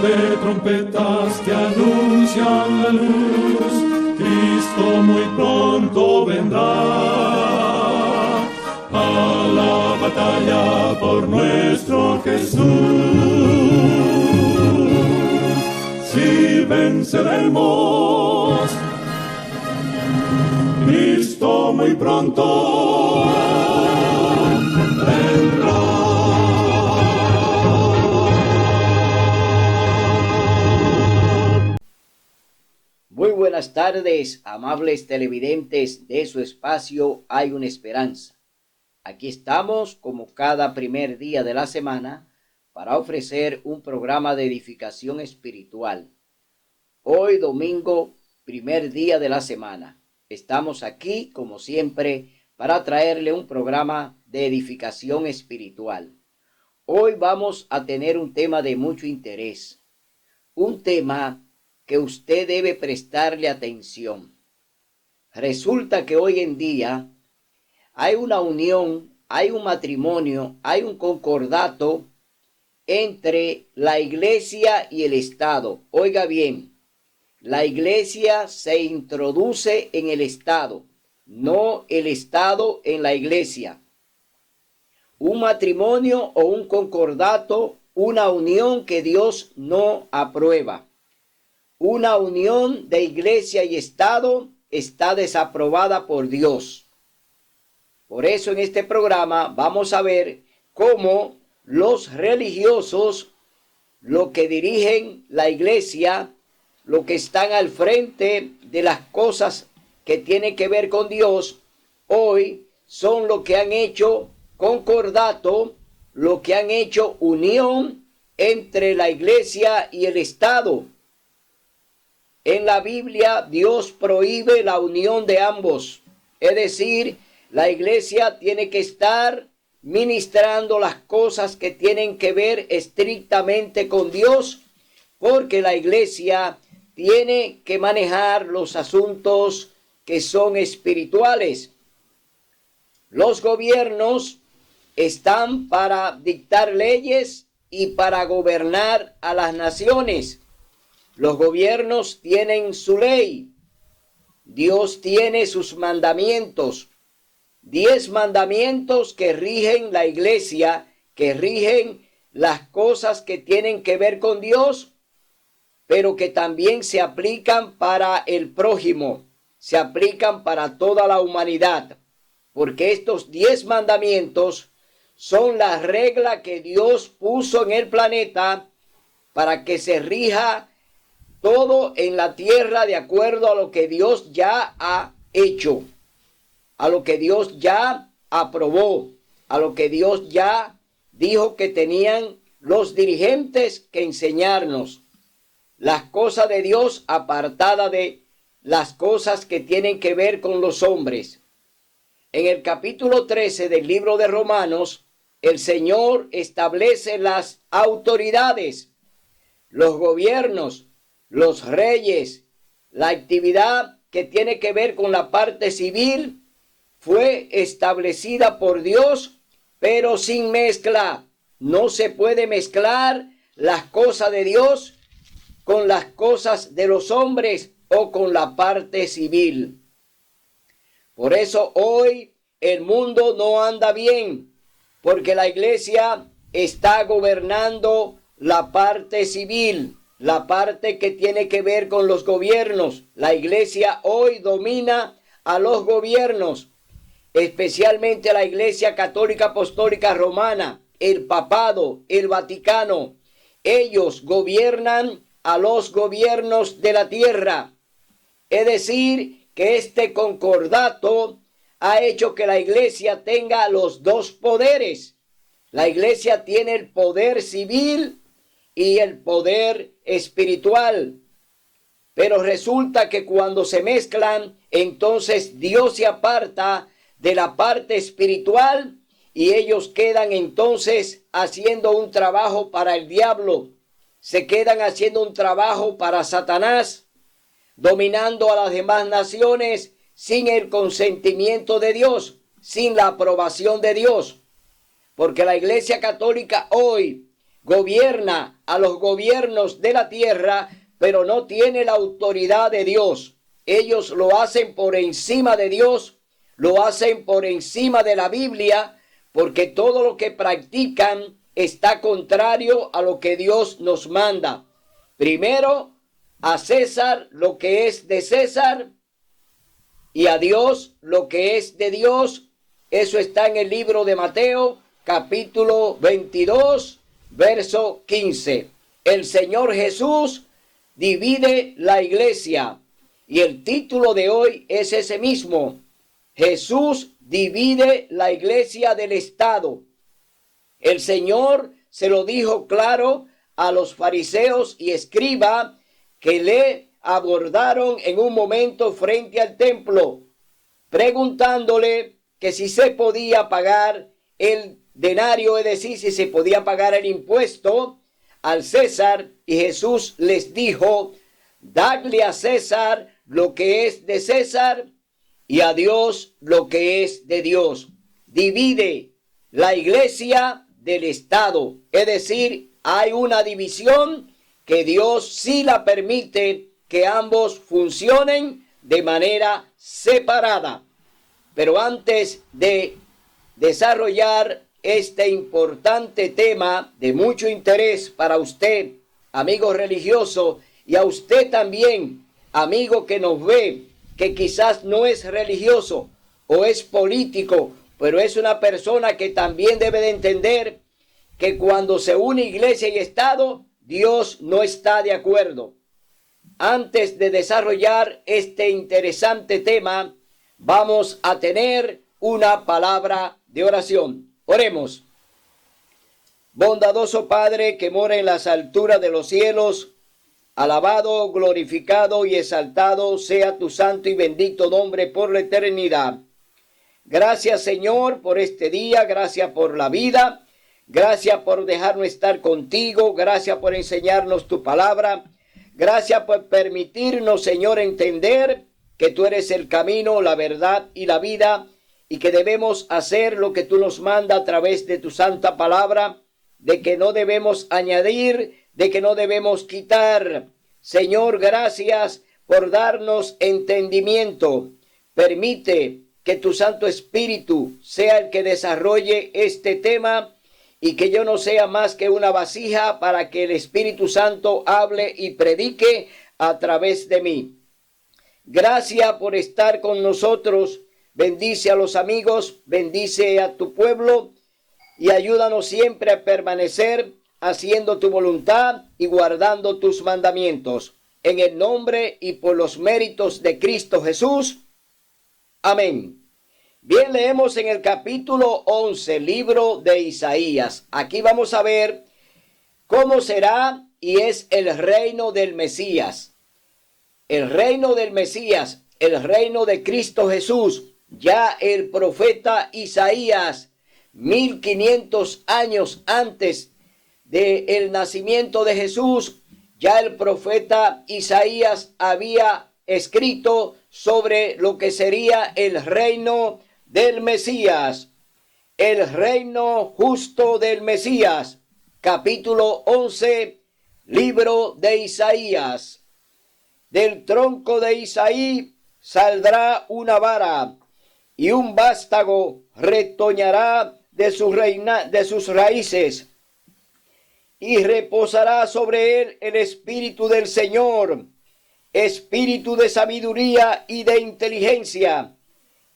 de trompetas que anuncian la luz, Cristo muy pronto vendrá a la batalla por nuestro Jesús. Si venceremos, Cristo muy pronto vendrá. Muy buenas tardes, amables televidentes de su espacio Hay una Esperanza. Aquí estamos como cada primer día de la semana para ofrecer un programa de edificación espiritual. Hoy domingo, primer día de la semana. Estamos aquí como siempre para traerle un programa de edificación espiritual. Hoy vamos a tener un tema de mucho interés. Un tema que usted debe prestarle atención. Resulta que hoy en día hay una unión, hay un matrimonio, hay un concordato entre la iglesia y el Estado. Oiga bien, la iglesia se introduce en el Estado, no el Estado en la iglesia. Un matrimonio o un concordato, una unión que Dios no aprueba. Una unión de iglesia y Estado está desaprobada por Dios. Por eso en este programa vamos a ver cómo los religiosos, los que dirigen la iglesia, los que están al frente de las cosas que tienen que ver con Dios, hoy son los que han hecho concordato, los que han hecho unión entre la iglesia y el Estado. En la Biblia Dios prohíbe la unión de ambos, es decir, la iglesia tiene que estar ministrando las cosas que tienen que ver estrictamente con Dios, porque la iglesia tiene que manejar los asuntos que son espirituales. Los gobiernos están para dictar leyes y para gobernar a las naciones. Los gobiernos tienen su ley. Dios tiene sus mandamientos. 10 mandamientos que rigen la iglesia, que rigen las cosas que tienen que ver con Dios, pero que también se aplican para el prójimo, se aplican para toda la humanidad, porque estos 10 mandamientos son la regla que Dios puso en el planeta para que se rija todo en la tierra de acuerdo a lo que Dios ya ha hecho, a lo que Dios ya aprobó, a lo que Dios ya dijo que tenían los dirigentes que enseñarnos. Las cosas de Dios apartadas de las cosas que tienen que ver con los hombres. En el capítulo 13 del libro de Romanos, el Señor establece las autoridades, los gobiernos, los reyes, la actividad que tiene que ver con la parte civil fue establecida por Dios, pero sin mezcla. No se puede mezclar las cosas de Dios con las cosas de los hombres o con la parte civil. Por eso hoy el mundo no anda bien, porque la iglesia está gobernando la parte civil, la parte que tiene que ver con los gobiernos. La iglesia hoy domina a los gobiernos, especialmente a la Iglesia Católica Apostólica Romana, el Papado, el Vaticano. Ellos gobiernan a los gobiernos de la tierra. Es decir, que este concordato ha hecho que la iglesia tenga los dos poderes. La iglesia tiene el poder civil y el poder espiritual. Pero resulta que cuando se mezclan, entonces Dios se aparta de la parte espiritual y ellos quedan entonces haciendo un trabajo para el diablo. Se quedan haciendo un trabajo para Satanás, dominando a las demás naciones sin el consentimiento de Dios, sin la aprobación de Dios. Porque la Iglesia Católica hoy gobierna a los gobiernos de la tierra, pero no tiene la autoridad de Dios. Ellos lo hacen por encima de Dios, lo hacen por encima de la Biblia, porque todo lo que practican está contrario a lo que Dios nos manda. Primero, a César lo que es de César y a Dios lo que es de Dios. Eso está en el libro de Mateo, capítulo 22, verso 15. El Señor Jesús divide la iglesia y el título de hoy es ese mismo. Jesús divide la iglesia del Estado. El Señor se lo dijo claro a los fariseos y escribas que le abordaron en un momento frente al templo, preguntándole que si se podía pagar el denario, es decir, si se podía pagar el impuesto al César, y Jesús les dijo: dadle a César lo que es de César y a Dios lo que es de Dios. Divide la iglesia del Estado, es decir, hay una división que Dios sí la permite que ambos funcionen de manera separada. Pero antes de desarrollar este importante tema de mucho interés para usted, amigo religioso, y a usted también, amigo que nos ve, que quizás no es religioso o es político, pero es una persona que también debe de entender que cuando se une iglesia y Estado, Dios no está de acuerdo. Antes de desarrollar este interesante tema, vamos a tener una palabra de oración. Oremos. Bondadoso Padre que mora en las alturas de los cielos, alabado, glorificado y exaltado sea tu santo y bendito nombre por la eternidad. Gracias, Señor, por este día, gracias por la vida, gracias por dejarnos estar contigo, gracias por enseñarnos tu palabra, gracias por permitirnos, Señor, entender que tú eres el camino, la verdad y la vida, y que debemos hacer lo que tú nos mandas a través de tu santa palabra, de que no debemos añadir, de que no debemos quitar. Señor, gracias por darnos entendimiento. Permite que tu Santo Espíritu sea el que desarrolle este tema y que yo no sea más que una vasija para que el Espíritu Santo hable y predique a través de mí. Gracias por estar con nosotros. Bendice a los amigos, bendice a tu pueblo y ayúdanos siempre a permanecer haciendo tu voluntad y guardando tus mandamientos. En el nombre y por los méritos de Cristo Jesús. Amén. Bien, leemos en el capítulo 11, libro de Isaías. Aquí vamos a ver cómo será y es el reino del Mesías. El reino del Mesías, el reino de Cristo Jesús. Ya el profeta Isaías, 1500 años antes del nacimiento de Jesús, ya el profeta Isaías había escrito sobre lo que sería el reino del Mesías, el reino justo del Mesías. Capítulo 11, libro de Isaías. Del tronco de Isaí saldrá una vara, y un vástago retoñará de sus raíces, y reposará sobre él el espíritu del Señor, espíritu de sabiduría y de inteligencia,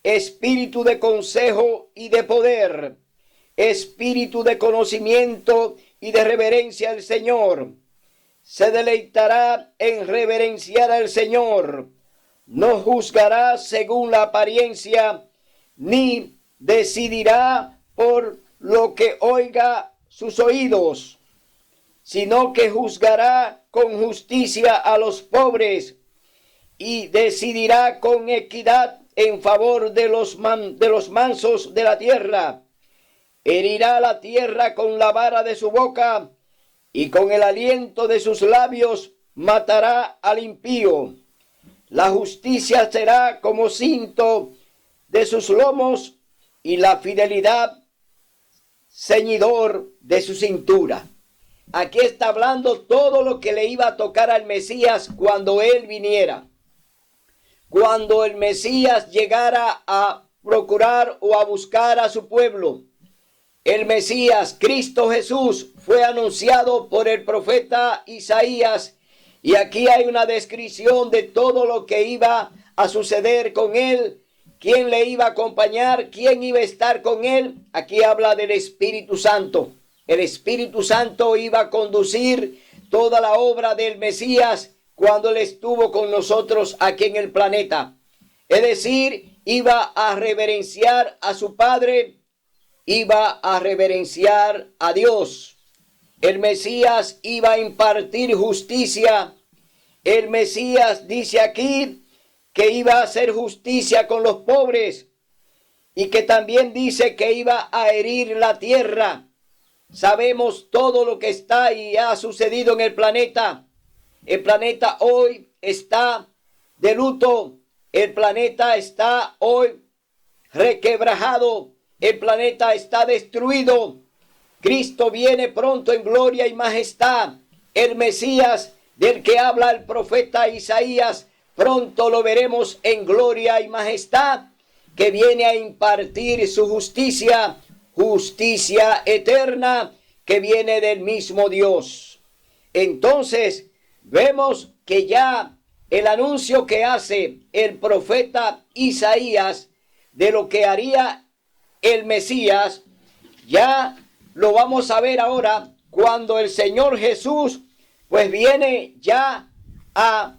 espíritu de consejo y de poder, espíritu de conocimiento y de reverencia al Señor. Se deleitará en reverenciar al Señor. No juzgará según la apariencia, ni decidirá por lo que oiga sus oídos, sino que juzgará con justicia a los pobres y decidirá con equidad en favor de los mansos de la tierra. Herirá la tierra con la vara de su boca, y con el aliento de sus labios matará al impío. La justicia será como cinto de sus lomos, y la fidelidad ceñidor de su cintura. aquí está hablando todo lo que le iba a tocar al Mesías cuando él viniera. Cuando el Mesías llegara a procurar o a buscar a su pueblo. El Mesías, Cristo Jesús, fue anunciado por el profeta Isaías. Y aquí hay una descripción de todo lo que iba a suceder con él. ¿Quién le iba a acompañar? ¿Quién iba a estar con él? Aquí habla del Espíritu Santo. El Espíritu Santo iba a conducir toda la obra del Mesías cuando él estuvo con nosotros aquí en el planeta. Es decir, iba a reverenciar a su Padre, iba a reverenciar a Dios. El Mesías iba a impartir justicia. El Mesías dice aquí que iba a hacer justicia con los pobres y que también dice que iba a herir la tierra. Sabemos todo lo que está y ha sucedido en el planeta. El planeta hoy está de luto. El planeta está hoy requebrajado. El planeta está destruido. Cristo viene pronto en gloria y majestad. El Mesías del que habla el profeta Isaías, pronto lo veremos en gloria y majestad, que viene a impartir su justicia, justicia eterna, que viene del mismo Dios. Entonces, vemos que ya el anuncio que hace el profeta Isaías de lo que haría el Mesías, ya lo vamos a ver ahora cuando el Señor Jesús pues viene ya a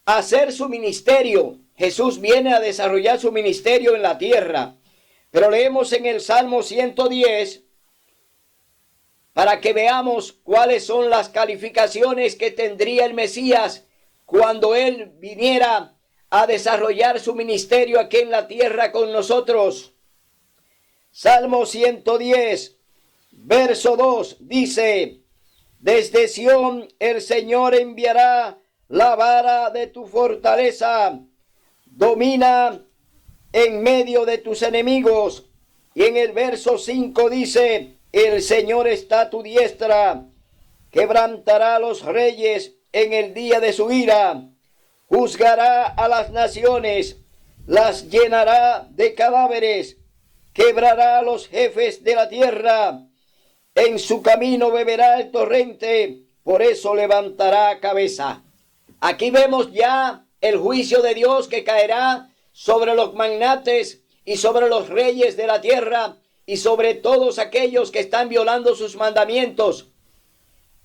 hacer su ministerio. Jesús viene a desarrollar su ministerio en la tierra. Pero leemos en el Salmo 110 para que veamos cuáles son las calificaciones que tendría el Mesías cuando él viniera a desarrollar su ministerio aquí en la tierra con nosotros. Salmo 110, verso 2 dice: desde Sión el Señor enviará la vara de tu fortaleza, domina en medio de tus enemigos. Y en el verso 5 dice: el Señor está a tu diestra, quebrantará a los reyes en el día de su ira, juzgará a las naciones, las llenará de cadáveres, quebrará a los jefes de la tierra, en su camino beberá el torrente, por eso levantará cabeza. Aquí vemos ya el juicio de Dios que caerá sobre los magnates y sobre los reyes de la tierra y sobre todos aquellos que están violando sus mandamientos.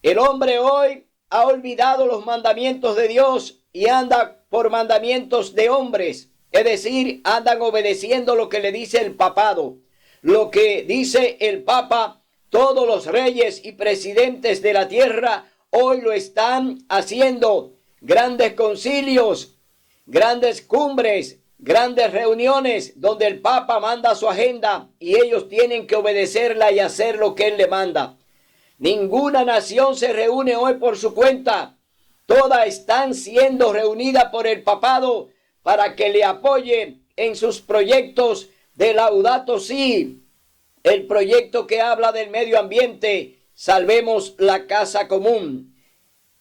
El hombre hoy ha olvidado los mandamientos de Dios y anda por mandamientos de hombres, es decir, andan obedeciendo lo que le dice el papado, lo que dice el papa. Todos los reyes y presidentes de la tierra hoy lo están haciendo. Grandes concilios, grandes cumbres, grandes reuniones donde el Papa manda su agenda y ellos tienen que obedecerla y hacer lo que él le manda. Ninguna nación se reúne hoy por su cuenta. Todas están siendo reunidas por el papado para que le apoye en sus proyectos de Laudato Si, el proyecto que habla del medio ambiente, salvemos la casa común.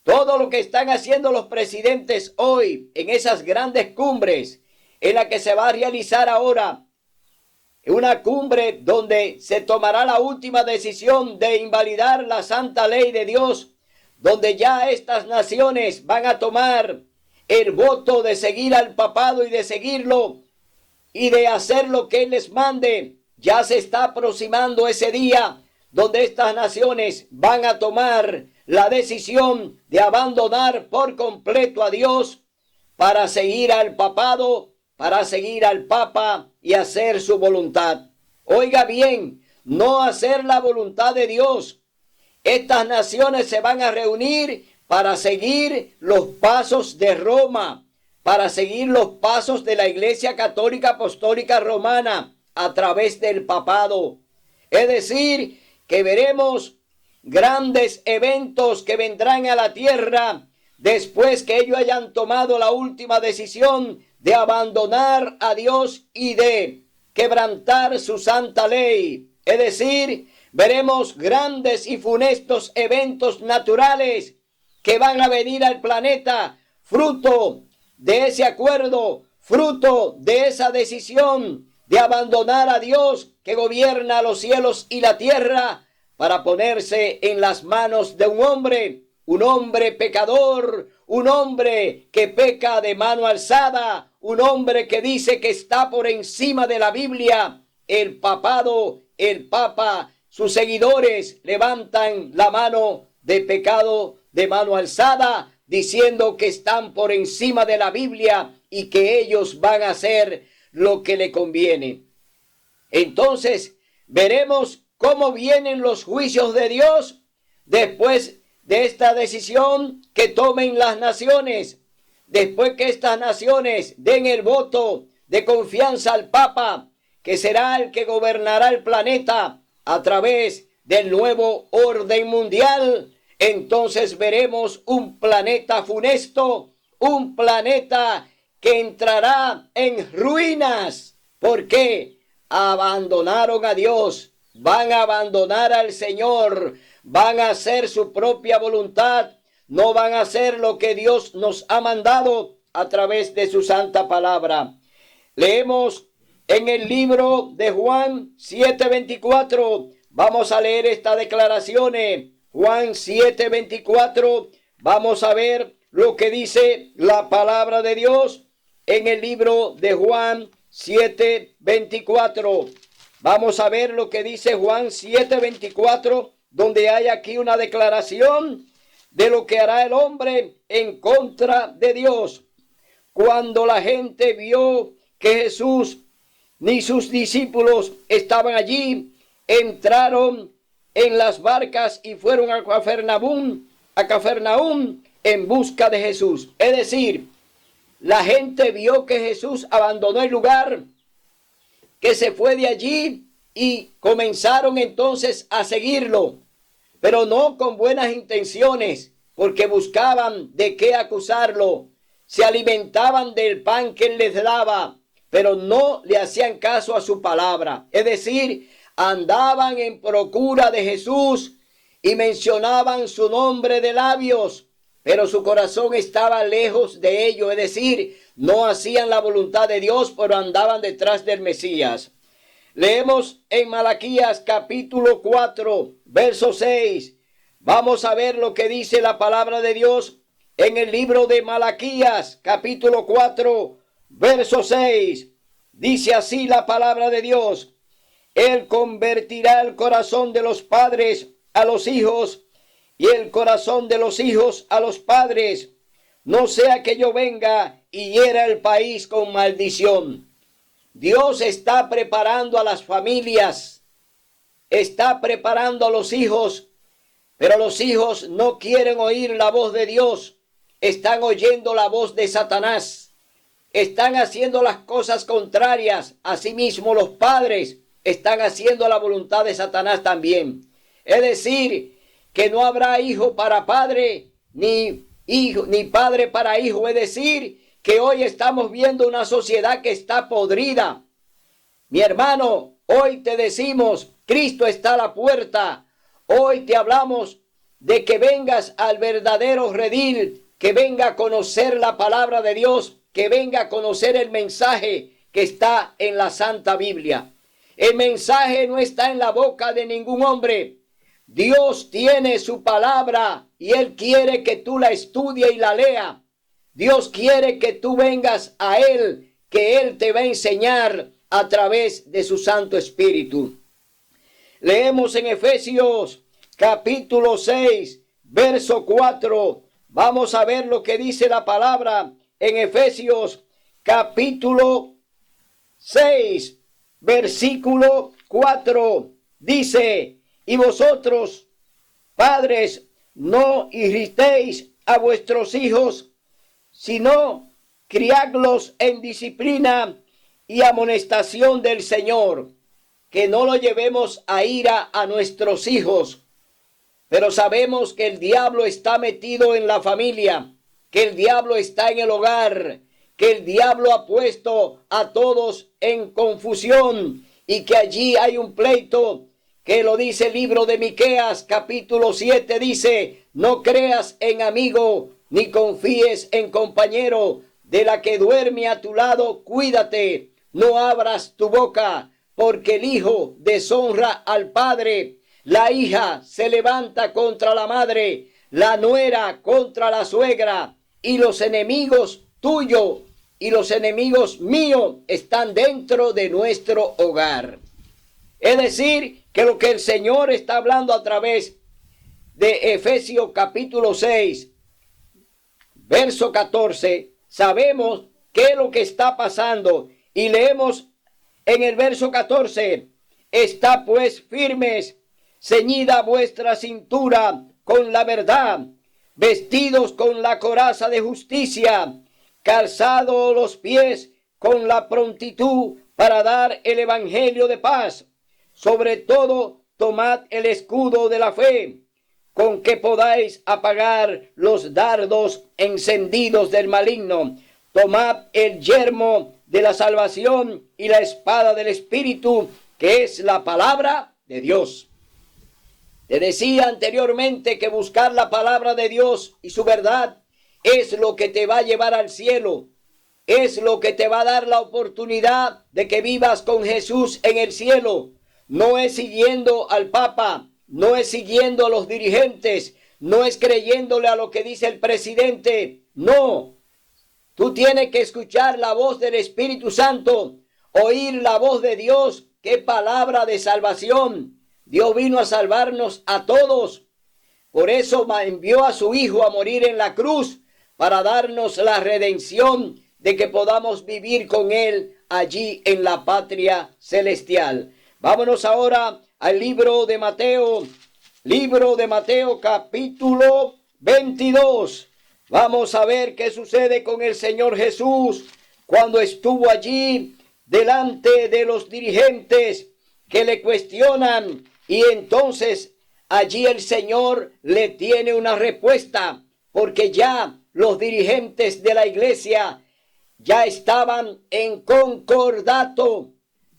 Todo lo que están haciendo los presidentes hoy en esas grandes cumbres, en la que se va a realizar ahora, una cumbre donde se tomará la última decisión de invalidar la santa ley de Dios, donde ya estas naciones van a tomar el voto de seguir al papado y de seguirlo y de hacer lo que él les mande. Ya se está aproximando ese día donde estas naciones van a tomar la decisión de abandonar por completo a Dios para seguir al papado, para seguir al papa y hacer su voluntad. Oiga bien, no hacer la voluntad de Dios. Estas naciones se van a reunir para seguir los pasos de Roma, para seguir los pasos de la Iglesia Católica Apostólica Romana a través del papado. Es decir, que veremos grandes eventos que vendrán a la tierra después que ellos hayan tomado la última decisión de abandonar a Dios y de quebrantar su santa ley. Es decir, Veremos grandes y funestos eventos naturales que van a venir al planeta, fruto de ese acuerdo, fruto de esa decisión de abandonar a Dios que gobierna los cielos y la tierra para ponerse en las manos de un hombre pecador, un hombre que peca de mano alzada, un hombre que dice que está por encima de la Biblia. El papado, el papa, sus seguidores levantan la mano de pecado de mano alzada, diciendo que están por encima de la Biblia y que ellos van a hacer lo que le conviene. Entonces veremos cómo vienen los juicios de Dios después de esta decisión que tomen las naciones, después que estas naciones den el voto de confianza al Papa, que será el que gobernará el planeta a través del nuevo orden mundial. Entonces veremos un planeta funesto, un planeta que entrará en ruinas, porque abandonaron a Dios, van a abandonar al Señor, van a hacer su propia voluntad, no van a hacer lo que Dios nos ha mandado a través de su santa palabra. Leemos en el libro de Juan 7:24, vamos a leer estas declaraciones. Juan 7:24, vamos a ver lo que dice la palabra de Dios en el libro de Juan 7:24. Vamos a ver lo que dice Juan 7:24, donde hay aquí una declaración de lo que hará el hombre en contra de Dios. Cuando la gente vio que Jesús ni sus discípulos estaban allí, entraron en las barcas y fueron a Cafarnaúm en busca de Jesús. Es decir, la gente vio que Jesús abandonó el lugar, que se fue de allí y comenzaron entonces a seguirlo, pero no con buenas intenciones, porque buscaban de qué acusarlo. Se alimentaban del pan que él les daba, pero no le hacían caso a su palabra. Es decir, andaban en procura de Jesús y mencionaban su nombre de labios, pero su corazón estaba lejos de ello. Es decir, no hacían la voluntad de Dios, pero andaban detrás del Mesías. Leemos en Malaquías capítulo 4, verso 6. Vamos a ver lo que dice la palabra de Dios en el libro de Malaquías capítulo 4, verso 6. Dice así la palabra de Dios: Él convertirá el corazón de los padres a los hijos y el corazón de los hijos a los padres, no sea que yo venga y hiera el país con maldición. Dios está preparando a las familias, está preparando a los hijos, pero los hijos no quieren oír la voz de Dios, están oyendo la voz de Satanás, están haciendo las cosas contrarias. Asimismo, los padres están haciendo la voluntad de Satanás también. Es decir, que no habrá hijo para padre, ni padre para hijo. Es decir, que hoy estamos viendo una sociedad que está podrida. Mi hermano, hoy te decimos, Cristo está a la puerta. Hoy te hablamos de que vengas al verdadero redil, que venga a conocer la palabra de Dios, que venga a conocer el mensaje que está en la Santa Biblia. El mensaje no está en la boca de ningún hombre. Dios tiene su palabra y Él quiere que tú la estudies y la leas. Dios quiere que tú vengas a Él, que Él te va a enseñar a través de su Santo Espíritu. Leemos en Efesios capítulo 6, verso 4. Vamos a ver lo que dice la palabra en Efesios capítulo 6, versículo 4. Dice: y vosotros, padres, no irritéis a vuestros hijos, sino criadlos en disciplina y amonestación del Señor. Que no lo llevemos a ira a nuestros hijos. Pero sabemos que el diablo está metido en la familia, que el diablo está en el hogar, que el diablo ha puesto a todos en confusión y que allí hay un pleito que lo dice el libro de Miqueas, capítulo 7, dice: no creas en amigo, ni confíes en compañero. De la que duerme a tu lado, cuídate. No abras tu boca, porque el hijo deshonra al padre. La hija se levanta contra la madre, la nuera contra la suegra, y los enemigos tuyos y los enemigos míos están dentro de nuestro hogar. Es decir, que lo que el Señor está hablando a través de Efesios capítulo 6, verso 14, sabemos qué es lo que está pasando. Y leemos en el verso 14: está pues firmes, ceñida vuestra cintura con la verdad, vestidos con la coraza de justicia, calzados los pies con la prontitud para dar el evangelio de paz. Sobre todo, tomad el escudo de la fe, con que podáis apagar los dardos encendidos del maligno. Tomad el yermo de la salvación y la espada del Espíritu, que es la palabra de Dios. Te decía anteriormente que buscar la palabra de Dios y su verdad es lo que te va a llevar al cielo. Es lo que te va a dar la oportunidad de que vivas con Jesús en el cielo. No es siguiendo al Papa, no es siguiendo a los dirigentes, no es creyéndole a lo que dice el presidente. No, tú tienes que escuchar la voz del Espíritu Santo, oír la voz de Dios. ¡Qué palabra de salvación! Dios vino a salvarnos a todos. Por eso envió a su Hijo a morir en la cruz, para darnos la redención de que podamos vivir con Él allí en la patria celestial. Vámonos ahora al libro de Mateo capítulo 22. Vamos a ver qué sucede con el Señor Jesús cuando estuvo allí delante de los dirigentes que le cuestionan, y entonces allí el Señor le tiene una respuesta, porque ya los dirigentes de la iglesia ya estaban en concordato.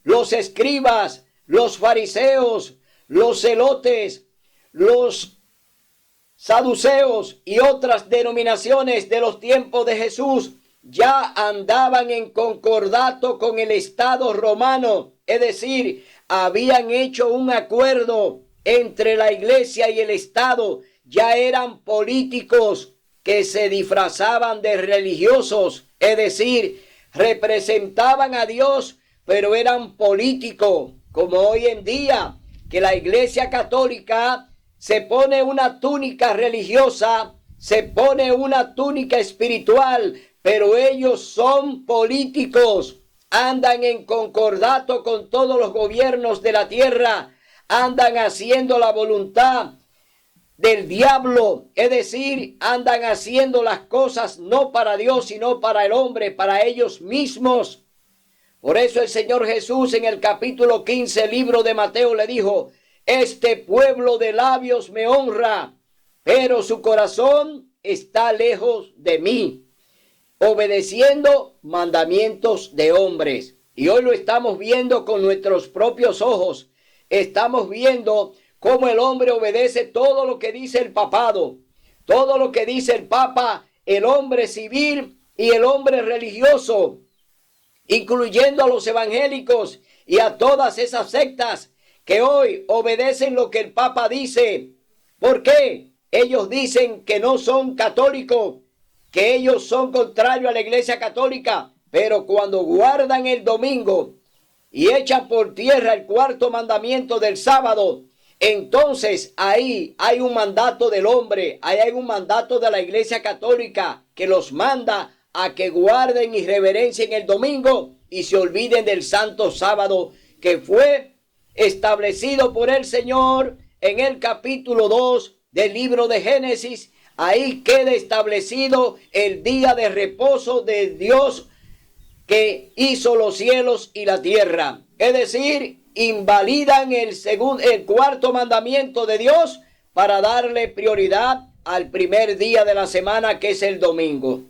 Los escribas, los fariseos, los celotes, los saduceos y otras denominaciones de los tiempos de Jesús ya andaban en concordato con el Estado romano. Es decir, habían hecho un acuerdo entre la iglesia y el Estado. Ya eran políticos que se disfrazaban de religiosos. Es decir, representaban a Dios, pero eran políticos. Como hoy en día, que la Iglesia Católica se pone una túnica religiosa, se pone una túnica espiritual, pero ellos son políticos, andan en concordato con todos los gobiernos de la tierra, andan haciendo la voluntad del diablo, es decir, andan haciendo las cosas no para Dios, sino para el hombre, para ellos mismos. Por eso el Señor Jesús en el capítulo 15, libro de Mateo, le dijo: este pueblo de labios me honra, pero su corazón está lejos de mí, obedeciendo mandamientos de hombres. Y hoy lo estamos viendo con nuestros propios ojos. Estamos viendo cómo el hombre obedece todo lo que dice el papado, todo lo que dice el papa, el hombre civil y el hombre religioso, incluyendo a los evangélicos y a todas esas sectas que hoy obedecen lo que el papa dice. ¿Por qué? Ellos dicen que no son católicos, que ellos son contrarios a la iglesia católica, pero cuando guardan el domingo y echan por tierra el cuarto mandamiento del sábado, entonces ahí hay un mandato del hombre, ahí hay un mandato de la iglesia católica que los manda a que guarden y reverencien el domingo y se olviden del santo sábado que fue establecido por el Señor en el capítulo 2 del libro de Génesis. Ahí queda establecido el día de reposo de Dios que hizo los cielos y la tierra. Es decir, invalidan el cuarto mandamiento de Dios para darle prioridad al primer día de la semana, que es el domingo.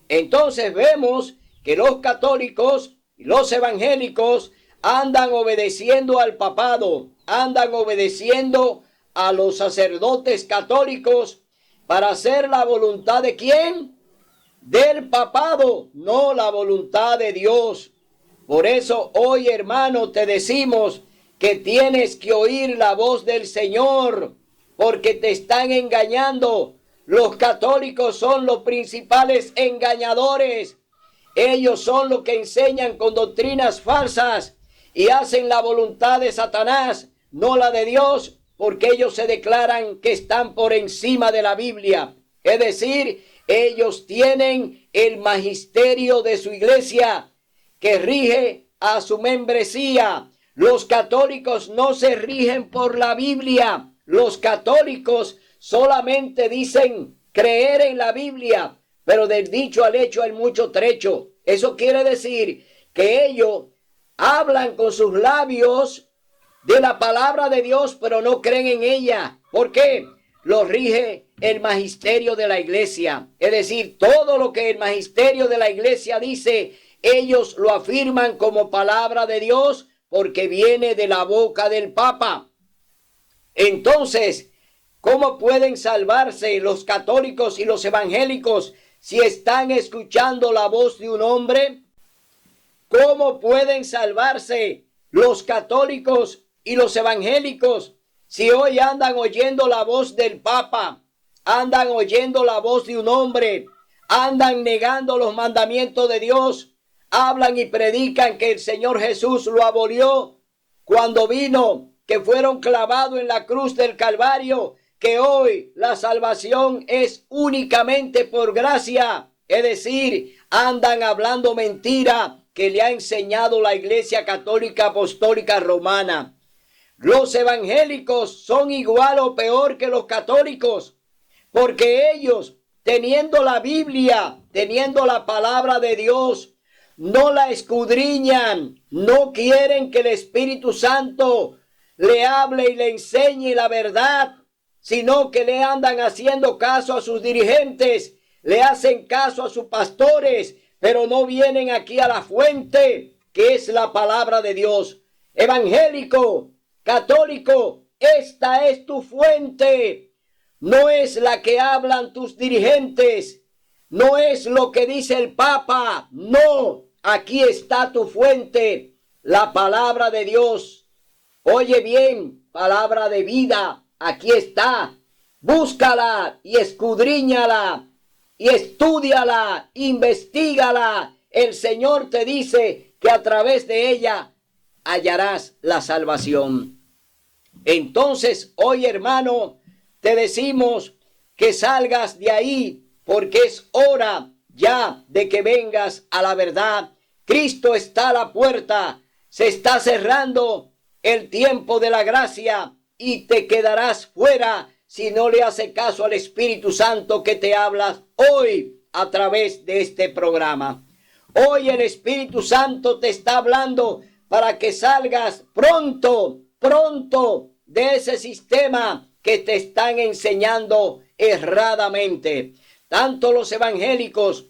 Entonces vemos que los católicos y los evangélicos andan obedeciendo al papado, andan obedeciendo a los sacerdotes católicos para hacer la voluntad ¿de quién? Del papado, no la voluntad de Dios. Por eso hoy, hermano, te decimos que tienes que oír la voz del Señor, porque te están engañando. Los católicos son los principales engañadores. Ellos son los que enseñan con doctrinas falsas y hacen la voluntad de Satanás, no la de Dios, porque ellos se declaran que están por encima de la Biblia. Es decir, ellos tienen el magisterio de su iglesia que rige a su membresía. Los católicos no se rigen por la Biblia. Los católicos solamente dicen creer en la Biblia, pero del dicho al hecho hay mucho trecho. Eso quiere decir que ellos hablan con sus labios de la palabra de Dios, pero no creen en ella. ¿Por qué? Lo rige el magisterio de la iglesia. Es decir, todo lo que el magisterio de la iglesia dice, ellos lo afirman como palabra de Dios porque viene de la boca del Papa. Entonces, ¿cómo pueden salvarse los católicos y los evangélicos si están escuchando la voz de un hombre? ¿Cómo pueden salvarse los católicos y los evangélicos si hoy andan oyendo la voz del Papa, andan oyendo la voz de un hombre, andan negando los mandamientos de Dios, hablan y predican que el Señor Jesús lo abolió cuando vino, que fueron clavados en la cruz del Calvario, que hoy la salvación es únicamente por gracia? Es decir, andan hablando mentira que le ha enseñado la Iglesia Católica Apostólica Romana. Los evangélicos son igual o peor que los católicos, porque ellos, teniendo la Biblia, teniendo la palabra de Dios, no la escudriñan, no quieren que el Espíritu Santo le hable y le enseñe la verdad, sino que le andan haciendo caso a sus dirigentes, le hacen caso a sus pastores, pero no vienen aquí a la fuente, que es la palabra de Dios. Evangélico, católico, esta es tu fuente, no es la que hablan tus dirigentes, no es lo que dice el Papa, no, aquí está tu fuente, la palabra de Dios. Oye bien, palabra de vida, aquí está, búscala y escudriñala y estúdiala, investígala. El Señor te dice que a través de ella hallarás la salvación. Entonces, hoy, hermano, te decimos que salgas de ahí, porque es hora ya de que vengas a la verdad. Cristo está a la puerta, se está cerrando el tiempo de la gracia y te quedarás fuera si no le haces caso al Espíritu Santo que te habla hoy a través de este programa. Hoy el Espíritu Santo te está hablando para que salgas pronto de ese sistema que te están enseñando erradamente. Tanto los evangélicos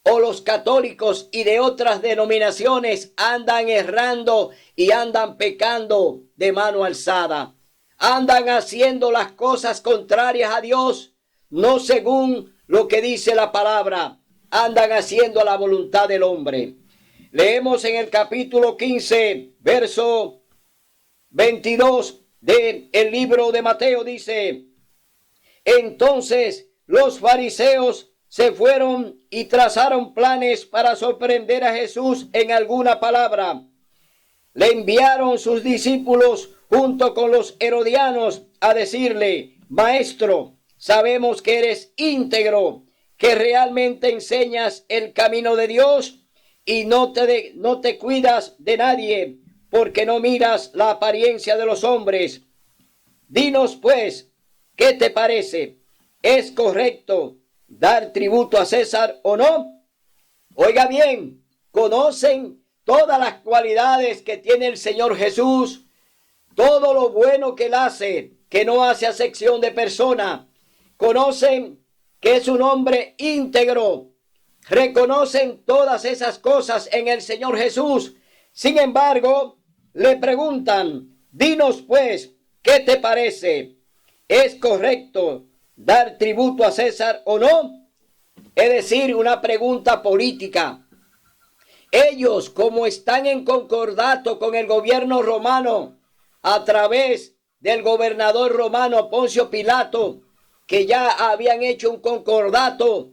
o los católicos y de otras denominaciones andan errando y andan pecando de mano alzada. Andan haciendo las cosas contrarias a Dios, no según lo que dice la palabra. Andan haciendo la voluntad del hombre. Leemos en el capítulo 15, verso 22 del libro de Mateo, dice: entonces los fariseos se fueron y trazaron planes para sorprender a Jesús en alguna palabra. Le enviaron sus discípulos junto con los herodianos a decirle: Maestro, sabemos que eres íntegro, que realmente enseñas el camino de Dios y no te cuidas de nadie, porque no miras la apariencia de los hombres. Dinos pues, ¿qué te parece? ¿Es correcto dar tributo a César o no? Oiga bien, conocen todas las cualidades que tiene el Señor Jesús, todo lo bueno que Él hace, que no hace acepción de persona. Conocen que es un hombre íntegro. Reconocen todas esas cosas en el Señor Jesús. Sin embargo, le preguntan: Dinos pues, ¿qué te parece? ¿Es correcto dar tributo a César o no? Es decir, una pregunta política. Ellos, como están en concordato con el gobierno romano a través del gobernador romano Poncio Pilato, que ya habían hecho un concordato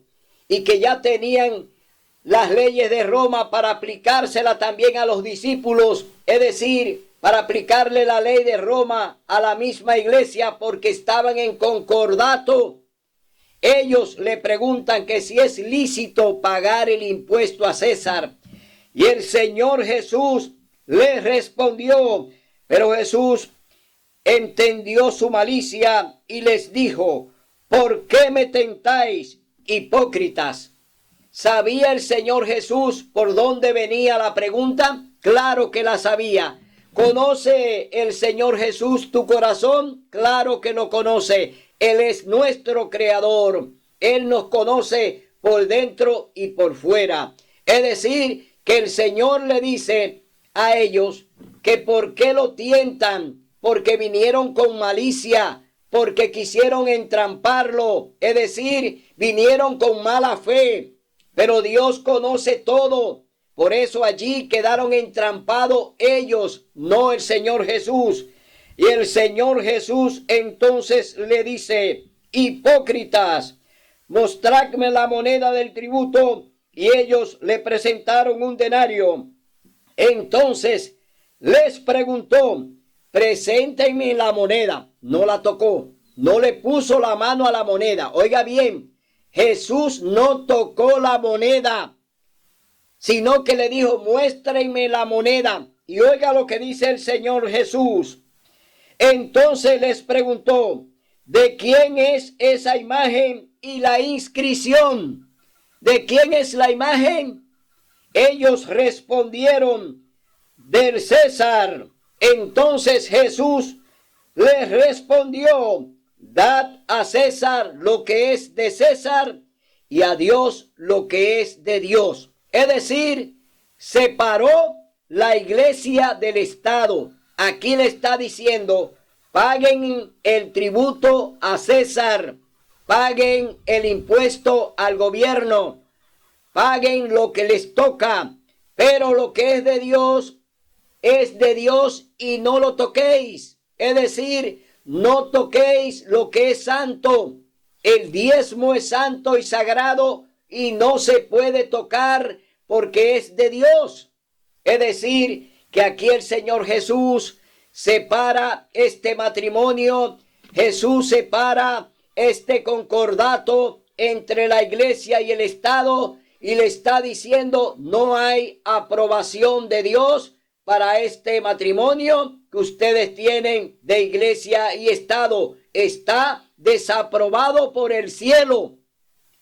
y que ya tenían las leyes de Roma para aplicársela también a los discípulos, es decir, para aplicarle la ley de Roma a la misma iglesia porque estaban en concordato. Ellos le preguntan que si es lícito pagar el impuesto a César. Y el Señor Jesús les respondió, pero Jesús entendió su malicia y les dijo, ¿por qué me tentáis, hipócritas? ¿Sabía el Señor Jesús por dónde venía la pregunta? Claro que la sabía. ¿Conoce el Señor Jesús tu corazón? Claro que lo conoce. Él es nuestro creador. Él nos conoce por dentro y por fuera. Es decir, que el Señor le dice a ellos que por qué lo tientan, porque vinieron con malicia, porque quisieron entramparlo, es decir, vinieron con mala fe. Pero Dios conoce todo. Por eso allí quedaron entrampados ellos, no el Señor Jesús. Y el Señor Jesús entonces le dice, hipócritas, mostradme la moneda del tributo. Y ellos le presentaron un denario. Entonces les preguntó, preséntenme la moneda. No la tocó, no le puso la mano a la moneda. Oiga bien, Jesús no tocó la moneda, sino que le dijo, muéstrenme la moneda. Y oiga lo que dice el Señor Jesús. Entonces les preguntó, ¿de quién es esa imagen y la inscripción? ¿De quién es la imagen? Ellos respondieron, del César. Entonces Jesús les respondió, dad a César lo que es de César y a Dios lo que es de Dios. Es decir, separó la iglesia del Estado. Aquí le está diciendo, paguen el tributo a César, paguen el impuesto al gobierno, paguen lo que les toca, pero lo que es de Dios y no lo toquéis. Es decir, no toquéis lo que es santo. El diezmo es santo y sagrado y no se puede tocar porque es de Dios. Es decir, que aquí el Señor Jesús separa este matrimonio, Jesús separa este concordato entre la iglesia y el Estado y le está diciendo, no hay aprobación de Dios para este matrimonio que ustedes tienen de iglesia y Estado. Está desaprobado por el cielo.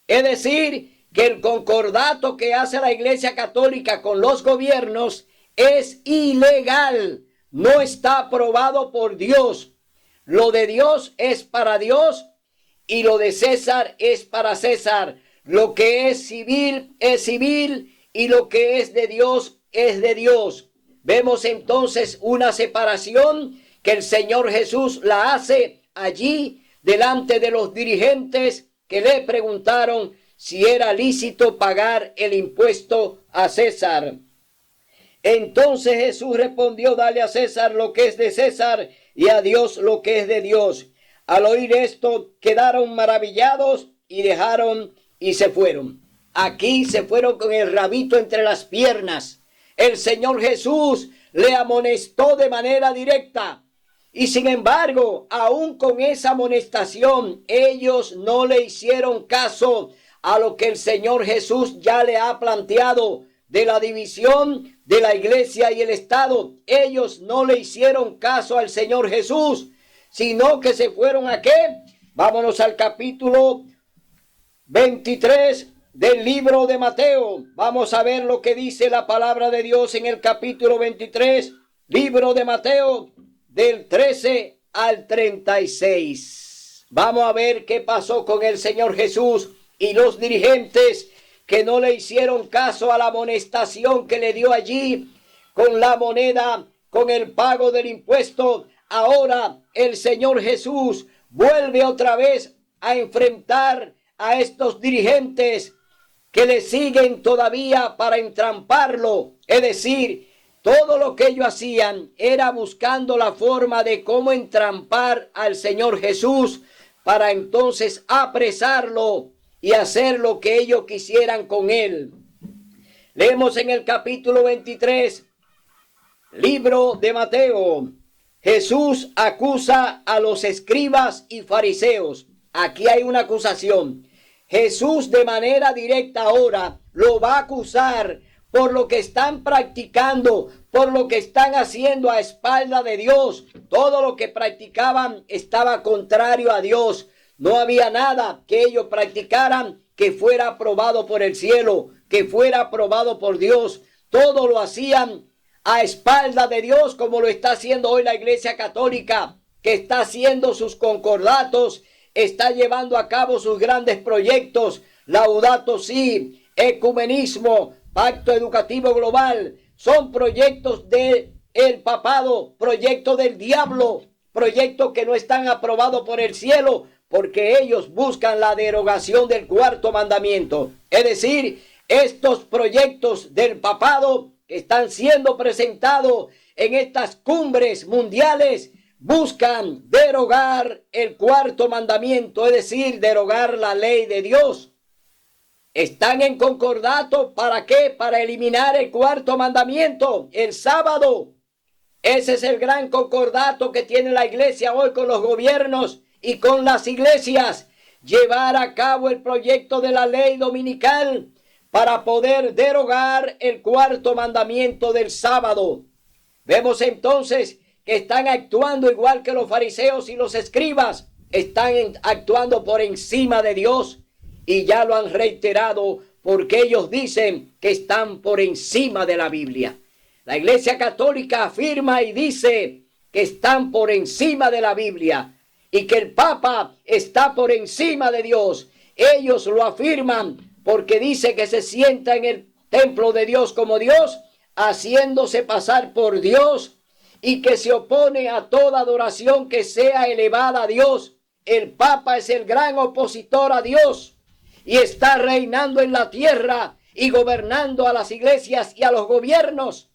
Es decir, que el concordato que hace la Iglesia Católica con los gobiernos es ilegal. No está aprobado por Dios. Lo de Dios es para Dios y lo de César es para César. Lo que es civil y lo que es de Dios es de Dios. Vemos entonces una separación que el Señor Jesús la hace allí delante de los dirigentes que le preguntaron si era lícito pagar el impuesto a César. Entonces Jesús respondió, dale a César lo que es de César y a Dios lo que es de Dios. Al oír esto quedaron maravillados y dejaron y se fueron. Aquí se fueron con el rabito entre las piernas. El Señor Jesús le amonestó de manera directa. Y sin embargo, aún con esa amonestación, ellos no le hicieron caso a lo que el Señor Jesús ya le ha planteado de la división de la iglesia y el Estado. Ellos no le hicieron caso al Señor Jesús, sino que se fueron ¿a qué? Vámonos al capítulo 23 del libro de Mateo. Vamos a ver lo que dice la palabra de Dios en el capítulo 23, libro de Mateo, del 13 al 36. Vamos a ver qué pasó con el Señor Jesús y los dirigentes que no le hicieron caso a la amonestación que le dio allí con la moneda con el pago del impuesto. Ahora el Señor Jesús vuelve otra vez a enfrentar a estos dirigentes que le siguen todavía para entramparlo. Es decir, todo lo que ellos hacían era buscando la forma de cómo entrampar al Señor Jesús para entonces apresarlo y hacer lo que ellos quisieran con él. Leemos en el capítulo 23, libro de Mateo. Jesús acusa a los escribas y fariseos. Aquí hay una acusación. Jesús de manera directa ahora lo va a acusar por lo que están practicando, por lo que están haciendo a espalda de Dios. Todo lo que practicaban estaba contrario a Dios. No había nada que ellos practicaran que fuera aprobado por el cielo, que fuera aprobado por Dios. Todo lo hacían a espalda de Dios, como lo está haciendo hoy la Iglesia Católica, que está haciendo sus concordatos, está llevando a cabo sus grandes proyectos, Laudato Si, ecumenismo, Pacto Educativo Global. Son proyectos del papado, proyectos del diablo, proyectos que no están aprobados por el cielo, porque ellos buscan la derogación del cuarto mandamiento. Es decir, estos proyectos del papado que están siendo presentados en estas cumbres mundiales buscan derogar el cuarto mandamiento, es decir, derogar la ley de Dios. Están en concordato, ¿para qué? Para eliminar el cuarto mandamiento, el sábado. Ese es el gran concordato que tiene la iglesia hoy con los gobiernos y con las iglesias. Llevar a cabo el proyecto de la ley dominical para poder derogar el cuarto mandamiento del sábado. Vemos entonces que están actuando igual que los fariseos y los escribas. Están actuando por encima de Dios. Y ya lo han reiterado porque ellos dicen que están por encima de la Biblia. La Iglesia Católica afirma y dice que están por encima de la Biblia y que el Papa está por encima de Dios. Ellos lo afirman porque dice que se sienta en el templo de Dios como Dios, haciéndose pasar por Dios, y que se opone a toda adoración que sea elevada a Dios. El Papa es el gran opositor a Dios y está reinando en la tierra y gobernando a las iglesias y a los gobiernos.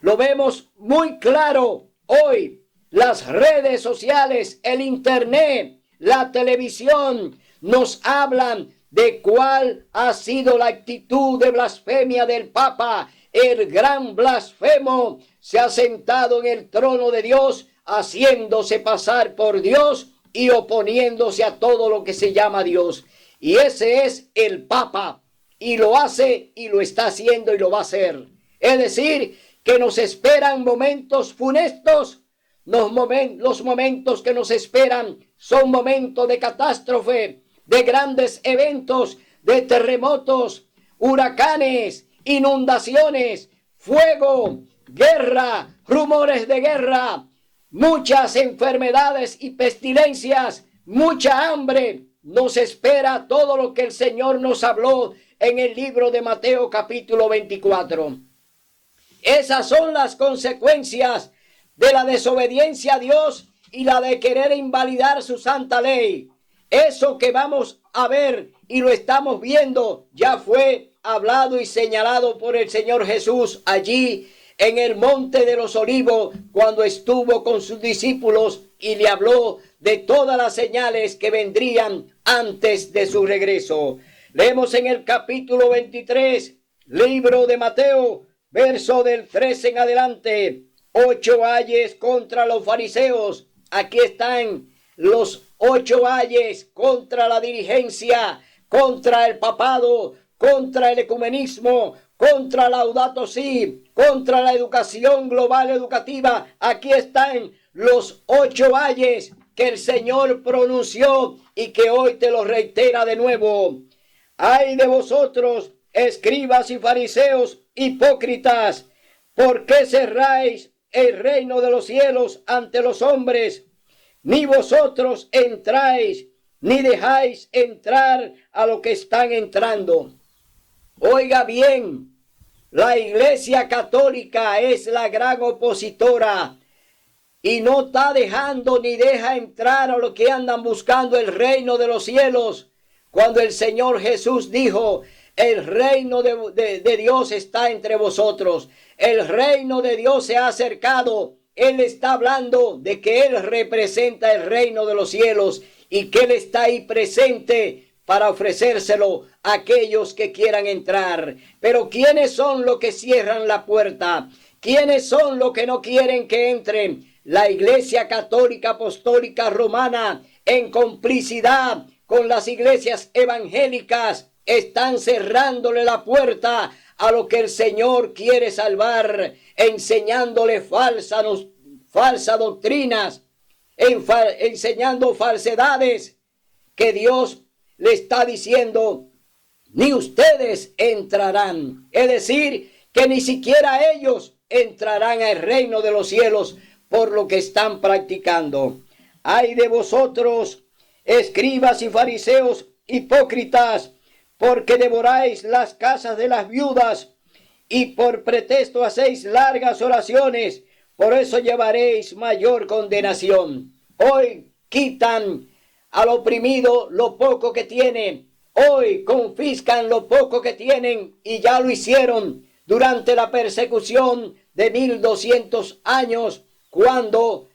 Lo vemos muy claro hoy. Las redes sociales, el internet, la televisión nos hablan de cuál ha sido la actitud de blasfemia del Papa. El gran blasfemo se ha sentado en el trono de Dios, haciéndose pasar por Dios y oponiéndose a todo lo que se llama Dios. Y ese es el Papa, y lo hace y lo está haciendo y lo va a hacer. Es decir, que nos esperan momentos funestos. Los momentos que nos esperan son momentos de catástrofe, de grandes eventos, de terremotos, huracanes, inundaciones, fuego, guerra, rumores de guerra, muchas enfermedades y pestilencias, mucha hambre. Nos espera todo lo que el Señor nos habló en el libro de Mateo capítulo 24. Esas son las consecuencias de la desobediencia a Dios y la de querer invalidar su santa ley. Eso que vamos a ver y lo estamos viendo ya fue hablado y señalado por el Señor Jesús allí en el Monte de los Olivos, cuando estuvo con sus discípulos y le habló de todas las señales que vendrían antes de su regreso. Leemos en el capítulo 23, libro de Mateo, verso del 13 en adelante. 8 ayes contra los fariseos. Aquí están los 8 ayes contra la dirigencia, contra el papado, contra el ecumenismo, contra Laudato Si, contra la educación global educativa. Aquí están los 8 ayes que el Señor pronunció y que hoy te lo reitera de nuevo. Ay de vosotros, escribas y fariseos hipócritas, ¿por qué cerráis el reino de los cielos ante los hombres? Ni vosotros entráis, ni dejáis entrar a los que están entrando. Oiga bien la Iglesia Católica es la gran opositora y no está dejando ni deja entrar a los que andan buscando el reino de los cielos. Cuando el Señor Jesús dijo, el reino de Dios está entre vosotros, el reino de Dios se ha acercado. Él está hablando de que Él representa el reino de los cielos y que Él está ahí presente para ofrecérselo a aquellos que quieran entrar. Pero ¿quiénes son los que cierran la puerta? ¿Quiénes son los que no quieren que entren? La Iglesia Católica Apostólica Romana, en complicidad con las iglesias evangélicas, están cerrándole la puerta a lo que el Señor quiere salvar, enseñándole falsas doctrinas, enseñando falsedades que Dios le está diciendo, ni ustedes entrarán. Es decir, que ni siquiera ellos entrarán al reino de los cielos por lo que están practicando. Ay de vosotros, escribas y fariseos hipócritas, porque devoráis las casas de las viudas y por pretexto hacéis largas oraciones, por eso llevaréis mayor condenación. Hoy quitan al oprimido lo poco que tiene, hoy confiscan lo poco que tienen y ya lo hicieron durante la persecución de 1200 años, cuando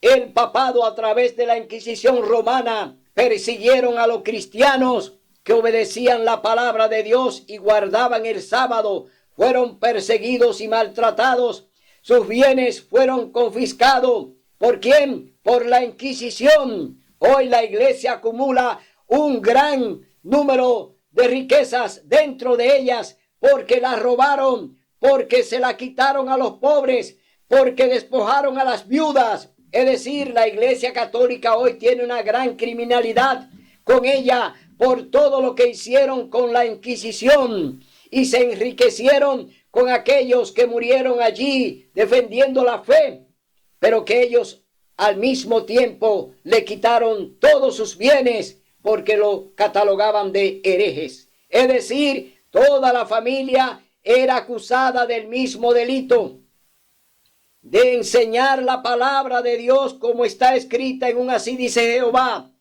el papado a través de la Inquisición romana persiguieron a los cristianos que obedecían la palabra de Dios y guardaban el sábado. Fueron perseguidos y maltratados. Sus bienes fueron confiscados. ¿Por quién? Por la Inquisición. Hoy la iglesia acumula un gran número de riquezas dentro de ellas porque las robaron, porque se la quitaron a los pobres, porque despojaron a las viudas. Es decir, la Iglesia Católica hoy tiene una gran criminalidad con ella por todo lo que hicieron con la Inquisición y se enriquecieron con aquellos que murieron allí defendiendo la fe, pero que ellos al mismo tiempo le quitaron todos sus bienes porque lo catalogaban de herejes. Es decir, toda la familia era acusada del mismo delito, de enseñar la palabra de Dios como está escrita en un así dice Jehová,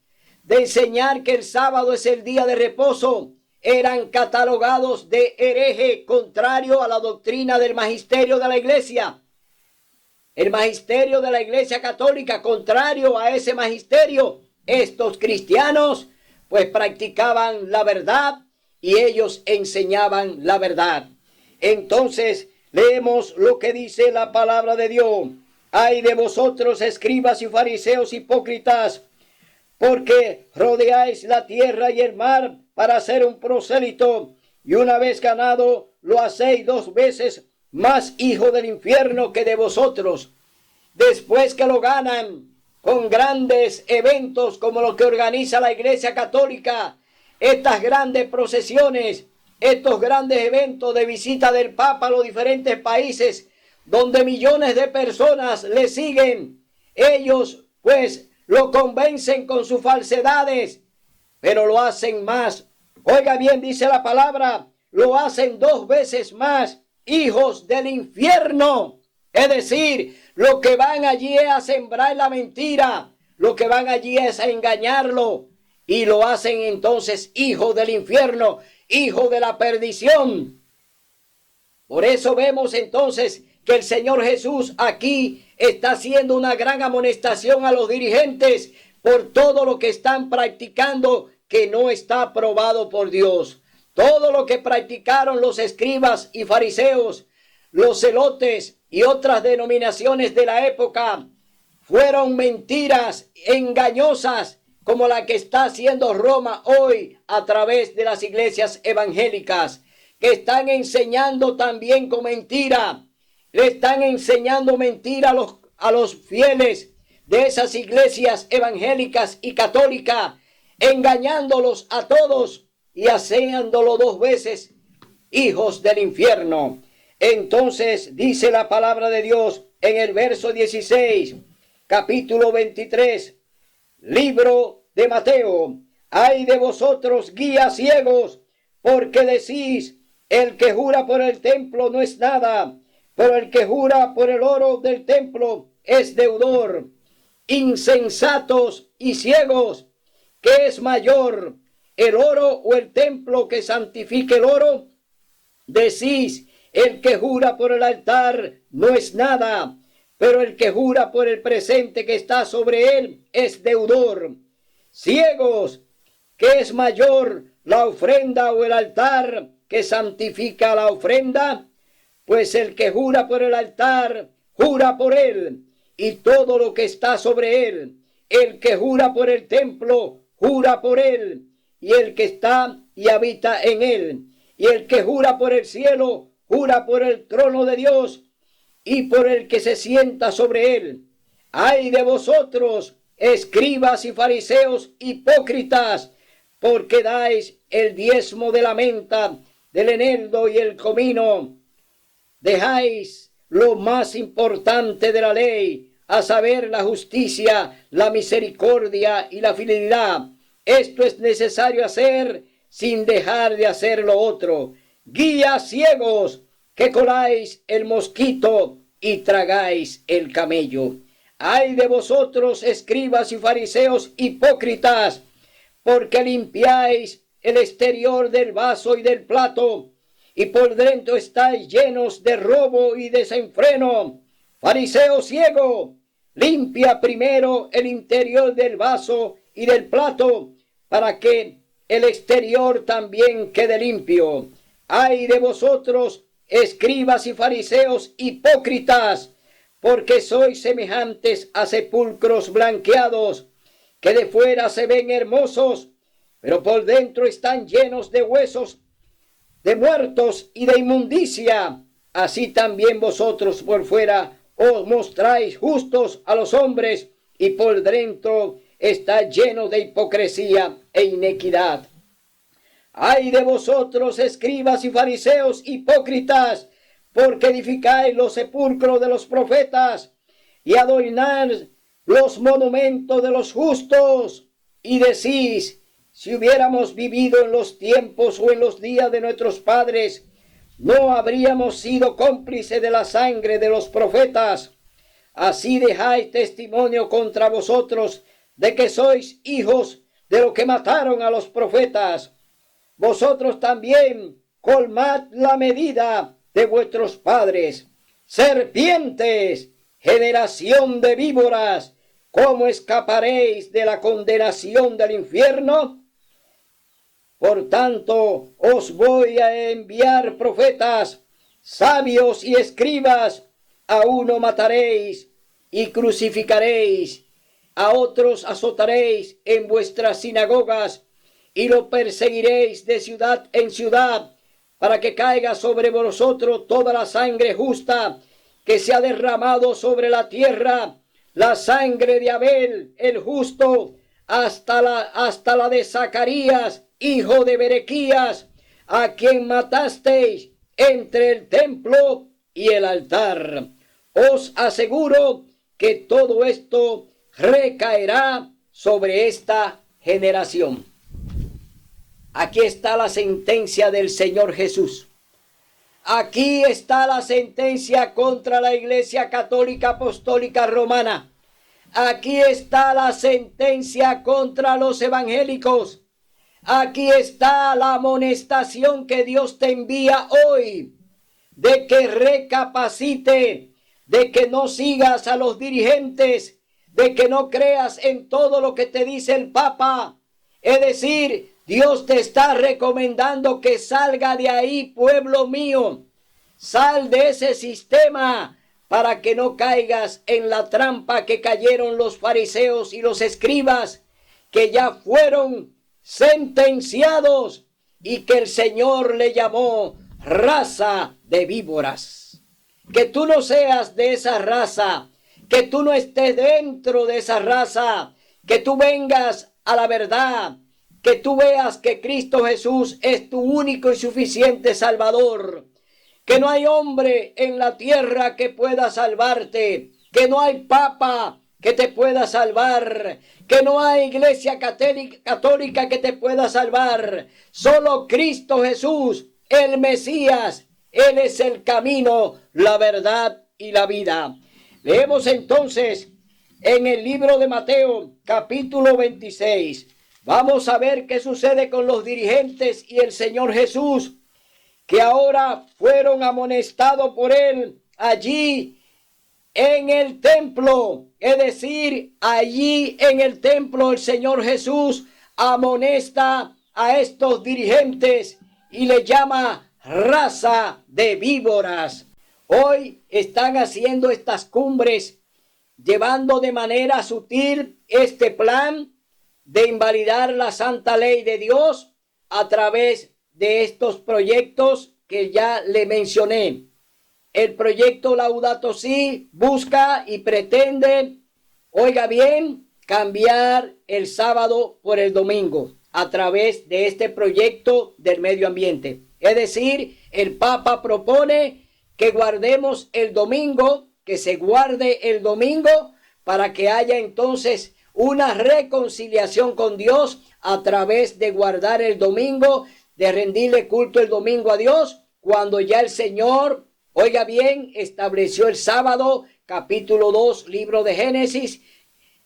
de enseñar que el sábado es el día de reposo. Eran catalogados de hereje, contrario a la doctrina del magisterio de la iglesia. El magisterio de la iglesia católica, contrario a ese magisterio, estos cristianos pues practicaban la verdad y ellos enseñaban la verdad. Entonces leemos lo que dice la palabra de Dios. Ay de vosotros, escribas y fariseos hipócritas, porque rodeáis la tierra y el mar para hacer un prosélito, y una vez ganado lo hacéis 2 veces más hijo del infierno que de vosotros. Después que lo ganan con grandes eventos como lo que organiza la Iglesia Católica, estas grandes procesiones, estos grandes eventos de visita del Papa a los diferentes países, donde millones de personas le siguen, ellos pues lo convencen con sus falsedades, pero lo hacen más. Oiga bien, dice la palabra, lo hacen 2 veces más hijos del infierno. Es decir, lo que van allí es a sembrar la mentira, lo que van allí es a engañarlo, y lo hacen entonces hijos del infierno, hijos de la perdición. Por eso vemos entonces que el Señor Jesús aquí está haciendo una gran amonestación a los dirigentes por todo lo que están practicando que no está aprobado por Dios. Todo lo que practicaron los escribas y fariseos, los celotes y otras denominaciones de la época fueron mentiras engañosas como la que está haciendo Roma hoy a través de las iglesias evangélicas, que están enseñando también con mentira. Le están enseñando mentira a los fieles de esas iglesias evangélicas y católicas, engañándolos a todos y haciéndolo 2 veces hijos del infierno. Entonces dice la palabra de Dios en el verso 16, capítulo 23, libro de Mateo. Ay de vosotros, guías ciegos, porque decís, El que jura por el templo no es nada, pero el que jura por el oro del templo es deudor. Insensatos y ciegos, ¿qué es mayor, el oro o el templo que santifica el oro? Decís, el que jura por el altar no es nada, pero el que jura por el presente que está sobre él es deudor. Ciegos, ¿qué es mayor, la ofrenda o el altar que santifica la ofrenda? Pues el que jura por el altar, jura por él y todo lo que está sobre él. El que jura por el templo, jura por él y el que está y habita en él. Y el que jura por el cielo, jura por el trono de Dios y por el que se sienta sobre él. ¡Ay de vosotros, escribas y fariseos hipócritas, porque dais el diezmo de la menta, del eneldo y el comino! Dejáis lo más importante de la ley, a saber, la justicia, la misericordia y la fidelidad. Esto es necesario hacer sin dejar de hacer lo otro. Guías ciegos, que coláis el mosquito y tragáis el camello. ¡Ay de vosotros, escribas y fariseos hipócritas, porque limpiáis el exterior del vaso y del plato, y por dentro estáis llenos de robo y desenfreno! Fariseo ciego, limpia primero el interior del vaso y del plato, para que el exterior también quede limpio. ¡Ay de vosotros, escribas y fariseos hipócritas, porque sois semejantes a sepulcros blanqueados, que de fuera se ven hermosos, pero por dentro están llenos de huesos, de muertos y de inmundicia! Así también vosotros por fuera os mostráis justos a los hombres, y por dentro está lleno de hipocresía e inequidad. ¡Ay de vosotros, escribas y fariseos hipócritas, porque edificáis los sepulcros de los profetas y adornáis los monumentos de los justos! Y decís, si hubiéramos vivido en los tiempos o en los días de nuestros padres, no habríamos sido cómplices de la sangre de los profetas. Así dejáis testimonio contra vosotros de que sois hijos de los que mataron a los profetas. Vosotros también colmad la medida de vuestros padres. Serpientes, generación de víboras, ¿cómo escaparéis de la condenación del infierno? Por tanto, os voy a enviar profetas, sabios y escribas. A uno mataréis y crucificaréis, a otros azotaréis en vuestras sinagogas y lo perseguiréis de ciudad en ciudad, para que caiga sobre vosotros toda la sangre justa que se ha derramado sobre la tierra, la sangre de Abel el justo, hasta la de Zacarías, hijo de Berequías, a quien matasteis entre el templo y el altar. Os aseguro que todo esto recaerá sobre esta generación. Aquí está la sentencia del Señor Jesús. Aquí está la sentencia contra la Iglesia Católica Apostólica Romana. Aquí está la sentencia contra los evangélicos. Aquí está la amonestación que Dios te envía hoy, de que recapacite, de que no sigas a los dirigentes, de que no creas en todo lo que te dice el Papa. Es decir, Dios te está recomendando que salga de ahí, pueblo mío. Sal de ese sistema para que no caigas en la trampa que cayeron los fariseos y los escribas, que ya fueron sentenciados y que el Señor le llamó raza de víboras. Que tú no seas de esa raza, que tú no estés dentro de esa raza, que tú vengas a la verdad, que tú veas que Cristo Jesús es tu único y suficiente Salvador, que no hay hombre en la tierra que pueda salvarte, que no hay papa que te pueda salvar, que no hay iglesia católica que te pueda salvar. Solo Cristo Jesús el Mesías. Él es el camino, la verdad y la vida. Leemos entonces en el libro de Mateo, capítulo 26. Vamos a ver qué sucede con los dirigentes y el Señor Jesús, que ahora fueron amonestados por él allí en el templo. Es decir, allí en el templo el Señor Jesús amonesta a estos dirigentes y le llama raza de víboras. Hoy están haciendo estas cumbres, llevando de manera sutil este plan de invalidar la santa ley de Dios a través de estos proyectos que ya le mencioné. El proyecto Laudato Si busca y pretende, oiga bien, cambiar el sábado por el domingo a través de este proyecto del medio ambiente. Es decir, el Papa propone que guardemos el domingo, que se guarde el domingo para que haya entonces una reconciliación con Dios a través de guardar el domingo, de rendirle culto el domingo a Dios, cuando ya el Señor, oiga bien, estableció el sábado, capítulo 2, libro de Génesis,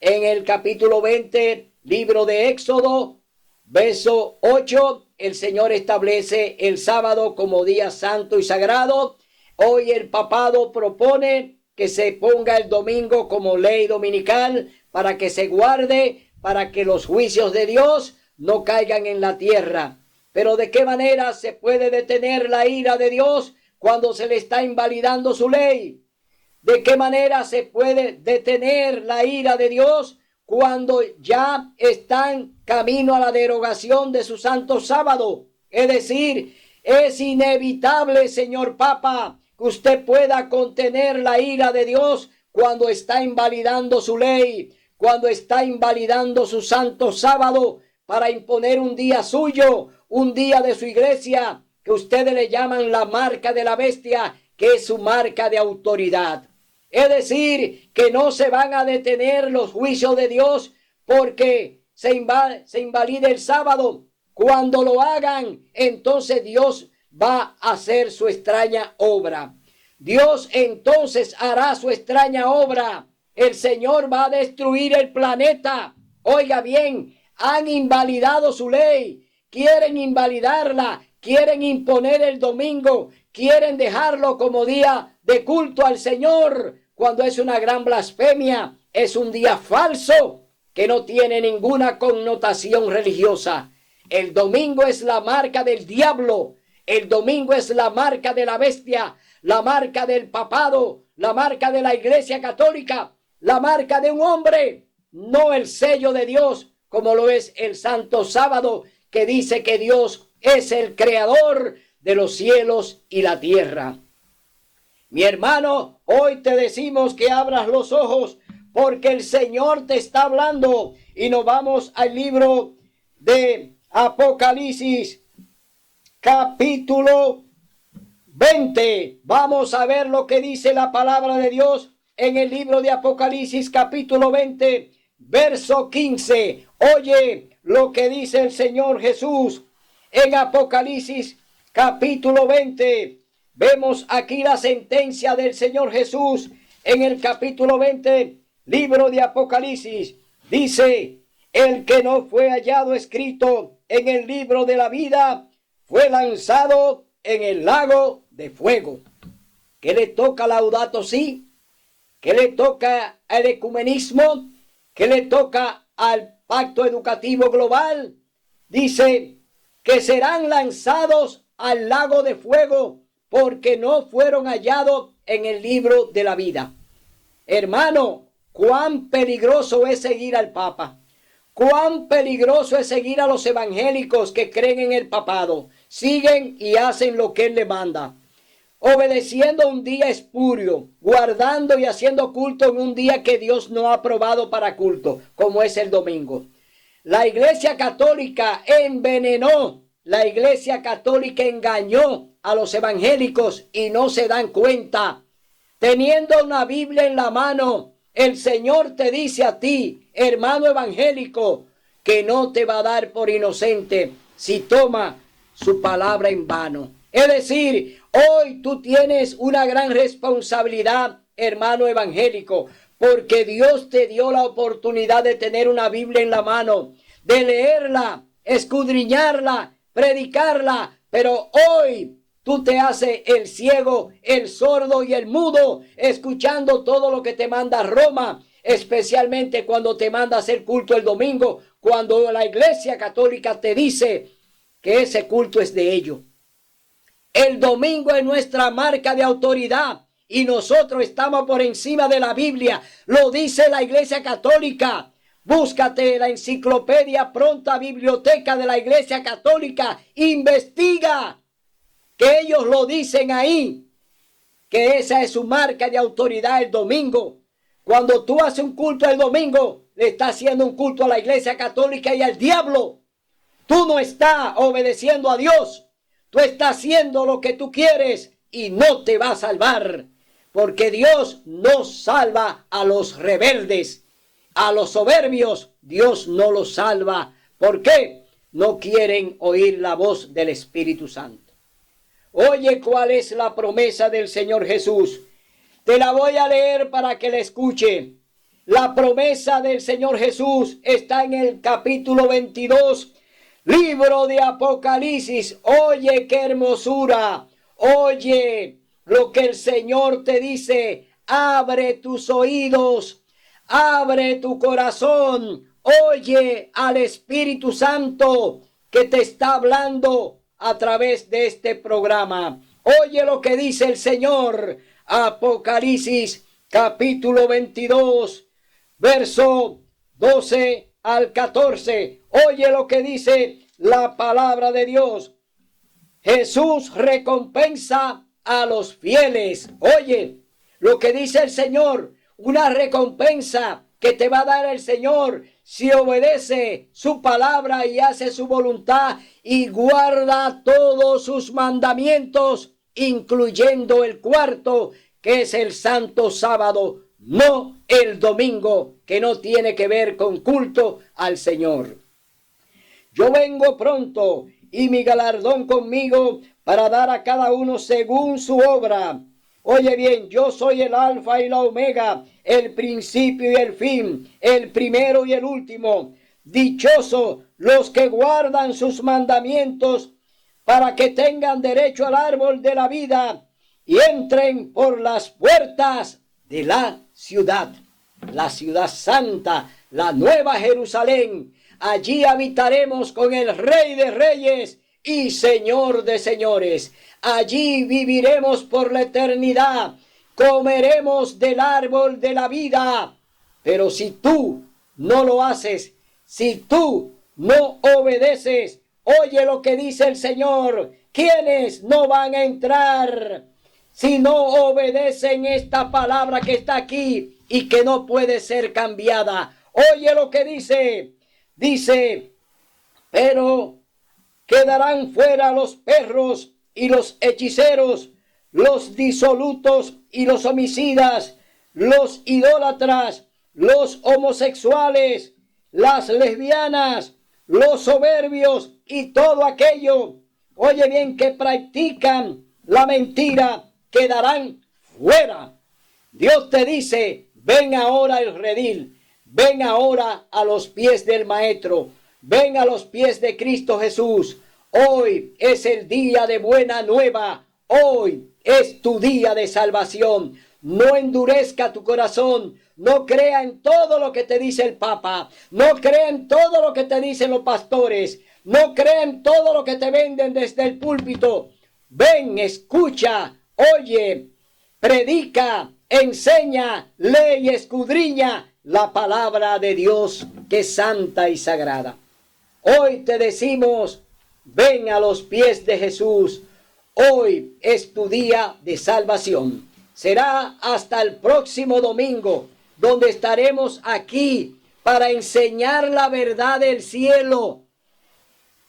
en el capítulo 20, libro de Éxodo, verso 8, el Señor establece el sábado como día santo y sagrado. Hoy el papado propone que se ponga el domingo como ley dominical para que se guarde, para que los juicios de Dios no caigan en la tierra. Pero ¿de qué manera se puede detener la ira de Dios cuando se le está invalidando su ley? ¿De qué manera se puede detener la ira de Dios cuando ya están camino a la derogación de su santo sábado? Es decir, es inevitable, señor Papa, que usted pueda contener la ira de Dios cuando está invalidando su ley, cuando está invalidando su santo sábado para imponer un día suyo, un día de su iglesia, que ustedes le llaman la marca de la bestia, que es su marca de autoridad. Es decir, que no se van a detener los juicios de Dios porque se invalide el sábado. Cuando lo hagan, entonces Dios va a hacer su extraña obra. Dios entonces hará su extraña obra. El Señor va a destruir el planeta. Oiga bien, han invalidado su ley, quieren invalidarla, quieren imponer el domingo, quieren dejarlo como día de culto al Señor, cuando es una gran blasfemia, es un día falso que no tiene ninguna connotación religiosa. El domingo es la marca del diablo, el domingo es la marca de la bestia, la marca del papado, la marca de la Iglesia Católica, la marca de un hombre, no el sello de Dios, como lo es el Santo Sábado, que dice que Dios es el creador de los cielos y la tierra. Mi hermano, hoy te decimos que abras los ojos porque el Señor te está hablando. Y nos vamos al libro de Apocalipsis, capítulo 20. Vamos a ver lo que dice la palabra de Dios en el libro de Apocalipsis, capítulo 20, verso 15. Oye lo que dice el Señor Jesús en Apocalipsis, capítulo 20. Vemos aquí la sentencia del Señor Jesús en el capítulo 20, libro de Apocalipsis. Dice, el que no fue hallado escrito en el libro de la vida fue lanzado en el lago de fuego. ¿Qué le toca a Laudato Si? ¿Qué le toca al ecumenismo? ¿Qué le toca al pacto educativo global? Dice que serán lanzados al lago de fuego porque no fueron hallados en el libro de la vida. Hermano, cuán peligroso es seguir al Papa. Cuán peligroso es seguir a los evangélicos que creen en el papado. Siguen y hacen lo que él le manda. Obedeciendo un día espurio, guardando y haciendo culto en un día que Dios no ha aprobado para culto, como es el domingo. La Iglesia Católica envenenó, la Iglesia Católica engañó a los evangélicos y no se dan cuenta. Teniendo una Biblia en la mano, el Señor te dice a ti, hermano evangélico, que no te va a dar por inocente si toma su palabra en vano. Es decir, hoy tú tienes una gran responsabilidad, hermano evangélico, porque Dios te dio la oportunidad de tener una Biblia en la mano, de leerla, escudriñarla, predicarla, pero hoy tú te haces el ciego, el sordo y el mudo, escuchando todo lo que te manda Roma, especialmente cuando te manda a hacer culto el domingo, cuando la Iglesia Católica te dice que ese culto es de ellos. El domingo es nuestra marca de autoridad y nosotros estamos por encima de la Biblia. Lo dice la Iglesia Católica. Búscate la enciclopedia pronta biblioteca de la Iglesia Católica. Investiga que ellos lo dicen ahí, que esa es su marca de autoridad el domingo. Cuando tú haces un culto el domingo, le estás haciendo un culto a la Iglesia Católica y al diablo. Tú no estás obedeciendo a Dios. Tú estás haciendo lo que tú quieres y no te va a salvar. Porque Dios no salva a los rebeldes. A los soberbios Dios no los salva. ¿Por qué? No quieren oír la voz del Espíritu Santo. Oye, ¿cuál es la promesa del Señor Jesús? Te la voy a leer para que la escuche. La promesa del Señor Jesús está en el capítulo 22, libro de Apocalipsis. Oye, qué hermosura. Oye lo que el Señor te dice. Abre tus oídos. Abre tu corazón. Oye al Espíritu Santo que te está hablando a través de este programa. Oye lo que dice el Señor. Apocalipsis capítulo 22, verso 12 al 14. Oye lo que dice la palabra de Dios. Jesús recompensa a los fieles. Oye lo que dice el Señor. Una recompensa que te va a dar el Señor si obedece su palabra y hace su voluntad y guarda todos sus mandamientos, incluyendo el cuarto, que es el santo sábado, no el domingo, que no tiene que ver con culto al Señor. Yo vengo pronto y mi galardón conmigo para dar a cada uno según su obra. Oye bien, yo soy el alfa y la omega, el principio y el fin, el primero y el último. Dichosos los que guardan sus mandamientos para que tengan derecho al árbol de la vida y entren por las puertas de la ciudad santa, la nueva Jerusalén. Allí habitaremos con el Rey de Reyes y Señor de Señores. Allí viviremos por la eternidad. Comeremos del árbol de la vida. Pero si tú no lo haces, si tú no obedeces, oye lo que dice el Señor. ¿Quiénes no van a entrar si no obedecen esta palabra que está aquí y que no puede ser cambiada? Oye lo que dice. Dice, pero quedarán fuera los perros y los hechiceros, los disolutos y los homicidas, los idólatras, los homosexuales, las lesbianas, los soberbios y todo aquello, oye bien, que practican la mentira, quedarán fuera. Dios te dice, ven ahora al redil, ven ahora a los pies del Maestro, ven a los pies de Cristo Jesús. Hoy es el día de buena nueva, hoy es tu día de salvación. No endurezca tu corazón, no crea en todo lo que te dice el Papa, no crea en todo lo que te dicen los pastores, no crea en todo lo que te venden desde el púlpito. Ven, escucha, oye, predica, enseña, lee y escudriña la palabra de Dios que es santa y sagrada. Hoy te decimos, ven a los pies de Jesús. Hoy es tu día de salvación. Será hasta el próximo domingo, donde estaremos aquí para enseñar la verdad del cielo.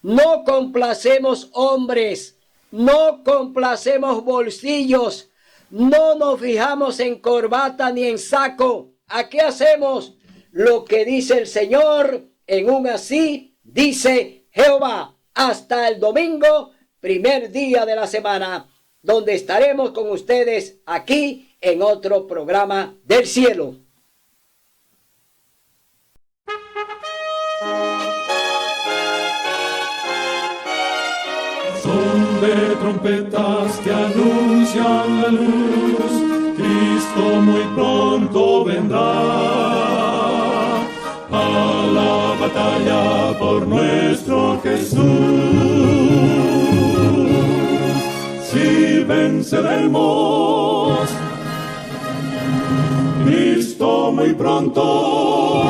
No complacemos hombres, no complacemos bolsillos, no nos fijamos en corbata ni en saco. Aquí hacemos lo que dice el Señor en un así dice Jehová. Hasta el domingo, primer día de la semana, donde estaremos con ustedes aquí en otro programa del cielo. Son de trompetas que anuncian la luz, Cristo muy pronto vendrá a la batalla por nuestro Jesús. Si venceremos, Cristo muy pronto